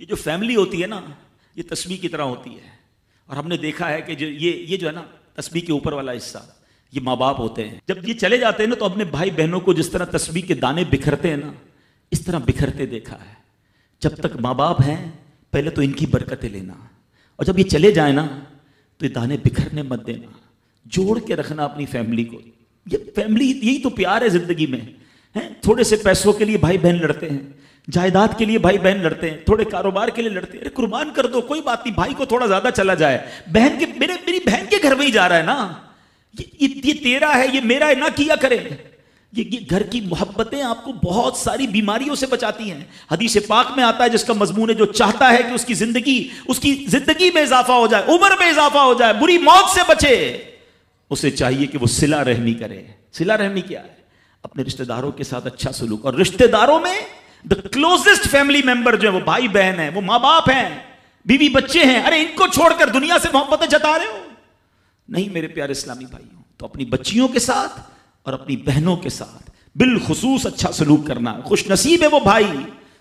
یہ جو فیملی ہوتی ہے نا، یہ تسبیح کی طرح ہوتی ہے. اور ہم نے دیکھا ہے کہ یہ جو ہے نا تسبیح کے اوپر والا حصہ، یہ ماں باپ ہوتے ہیں. جب یہ چلے جاتے ہیں نا تو اپنے بھائی بہنوں کو جس طرح تسبیح کے دانے بکھرتے ہیں نا، اس طرح بکھرتے دیکھا ہے. جب تک ماں باپ ہیں پہلے تو ان کی برکتیں لینا، اور جب یہ چلے جائیں نا تو یہ دانے بکھرنے مت دینا، جوڑ کے رکھنا اپنی فیملی کو. یہ فیملی، یہی تو پیار ہے زندگی میں. تھوڑے سے پیسوں کے لیے بھائی بہن لڑتے ہیں، جائیداد کے لیے بھائی بہن لڑتے ہیں، تھوڑے کاروبار کے لیے لڑتے ہیں. ارے قربان کر دو، کوئی بات نہیں، بھائی کو تھوڑا زیادہ چلا جائے، بہن کے میری بہن کے گھر میں ہی جا رہا ہے نا، یہ تیرا ہے، یہ میرا ہے، نہ کیا کرے. یہ گھر کی محبتیں آپ کو بہت ساری بیماریوں سے بچاتی ہیں. حدیث پاک میں آتا ہے جس کا مضمون ہے جو چاہتا ہے کہ اس کی زندگی میں اضافہ ہو جائے، عمر میں اضافہ ہو جائے، بری موت سے بچے، اسے چاہیے کہ وہ صلہ رحمی کرے. صلہ رحمی کیا ہے؟ اپنے رشتہ داروں کے ساتھ اچھا سلوک. اور رشتہ داروں میں the closest family member جو ہے وہ بھائی بہن ہیں، وہ ماں باپ ہیں، بیوی بچے ہیں. ارے ان کو چھوڑ کر دنیا سے محبتیں جتا رہے ہو؟ نہیں میرے پیارے اسلامی بھائیوں. تو اپنی بچیوں کے ساتھ اور اپنی بہنوں کے ساتھ بالخصوص اچھا سلوک کرنا. خوش نصیب ہے وہ بھائی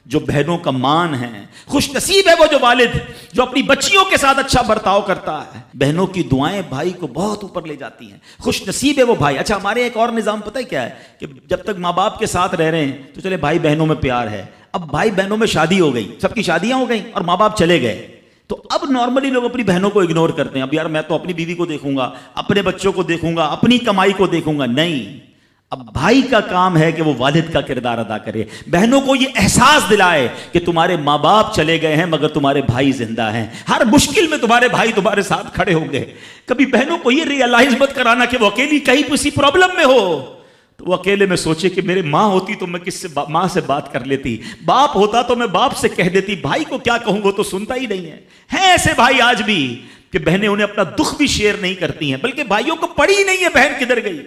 جو بہنوں کا مان ہے، خوش نصیب ہے وہ جو والد جو اپنی بچیوں کے ساتھ اچھا برتاؤ کرتا ہے. بہنوں کی دعائیں بھائی کو بہت اوپر لے جاتی ہیں. خوش نصیب ہے وہ بھائی. اچھا ہمارے ایک اور نظام پتہ ہے کیا ہے کہ جب تک ماں باپ کے ساتھ رہ رہے ہیں تو چلے بھائی بہنوں میں پیار ہے. اب بھائی بہنوں میں شادی ہو گئی، سب کی شادیاں ہو گئیں اور ماں باپ چلے گئے، تو اب نارملی لوگ اپنی بہنوں کو اگنور کرتے ہیں. اب یار میں تو اپنی بیوی کو دیکھوں گا، اپنے بچوں کو دیکھوں گا، اپنی کمائی کو دیکھوں گا. نہیں، اب بھائی کا کام ہے کہ وہ والد کا کردار ادا کرے. بہنوں کو یہ احساس دلائے کہ تمہارے ماں باپ چلے گئے ہیں مگر تمہارے بھائی زندہ ہیں، ہر مشکل میں تمہارے بھائی تمہارے ساتھ کھڑے ہوں گے. کبھی بہنوں کو یہ ریئلائز مت کرانا کہ وہ اکیلی کہیں کسی پرابلم میں ہو تو وہ اکیلے میں سوچے کہ میرے ماں ہوتی تو میں ماں سے بات کر لیتی، باپ ہوتا تو میں باپ سے کہہ دیتی، بھائی کو کیا کہوں وہ تو سنتا ہی نہیں ہے. ہیں ایسے بھائی آج بھی کہ بہنیں انہیں اپنا دکھ بھی شیئر نہیں کرتی ہیں، بلکہ بھائیوں کو پڑی ہی نہیں ہے بہن کدھر گئی.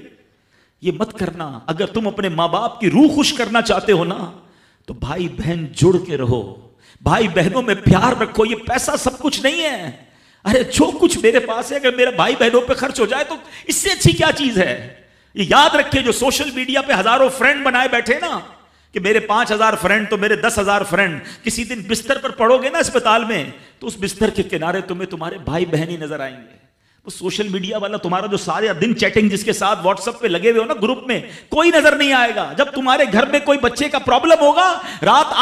یہ مت کرنا. اگر تم اپنے ماں باپ کی روح خوش کرنا چاہتے ہو نا تو بھائی بہن جڑ کے رہو، بھائی بہنوں میں پیار رکھو. یہ پیسہ سب کچھ نہیں ہے. ارے جو کچھ میرے پاس ہے اگر میرا بھائی بہنوں پہ خرچ ہو جائے تو اس سے اچھی کیا چیز ہے. یہ یاد رکھے جو سوشل میڈیا پہ ہزاروں فرینڈ بنائے بیٹھے نا کہ میرے 5000 فرینڈ تو میرے 10,000 فرینڈ، کسی دن بستر پر پڑو گے نا اسپتال میں تو اس بستر کے کنارے تمہیں تمہارے بھائی بہن ہی نظر آئیں گے. وہ سوشل میڈیا والا تمہارا جو سارے دن چیٹنگ جس کے ساتھ واٹس ایپ پہ لگے ہوئے ہو نا گروپ میں، کوئی نظر نہیں آئے گا. جب تمہارے گھر میں کوئی بچے کا پرابلم ہوگا،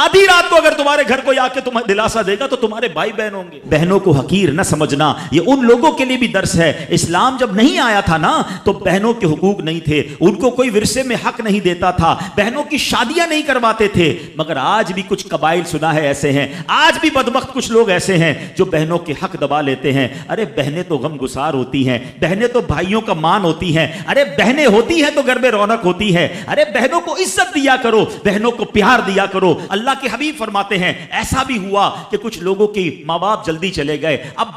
آدھی رات کو اگر تمہارے گھر کو آ کے تمہیں دلاسا دے گا تو تمہارے بھائی بہن ہوں گے. بہنوں کو حقیر نہ سمجھنا، یہ ان لوگوں کے لیے بھی درس ہے. اسلام جب نہیں آیا تھا نا تو بہنوں کے حقوق نہیں تھے، ان کو کوئی ورثے میں حق نہیں دیتا تھا، بہنوں کی شادیاں نہیں کرواتے تھے. مگر آج بھی کچھ قبائل سنا ہے ایسے ہیں، آج بھی بدبخت کچھ لوگ ایسے ہیں جو بہنوں کے حق دبا لیتے ہیں. ارے بہنیں تو غم گسار ہوتی ہیں، بہنیں تو بھائیوں کا مان ہوتی ہیں. ارے بہنیں ہوتی ہیں تو گھر میں رونق ہوتی ہے. ارے بہنوں کو عزت دیا کرو، بہنوں کو پیار دیا کرو. اللہ کے حبیب فرماتے ہیں ایسا بھی ہوا کہ کچھ لوگوں کی ماں باپ جلدی چلے گئے، اب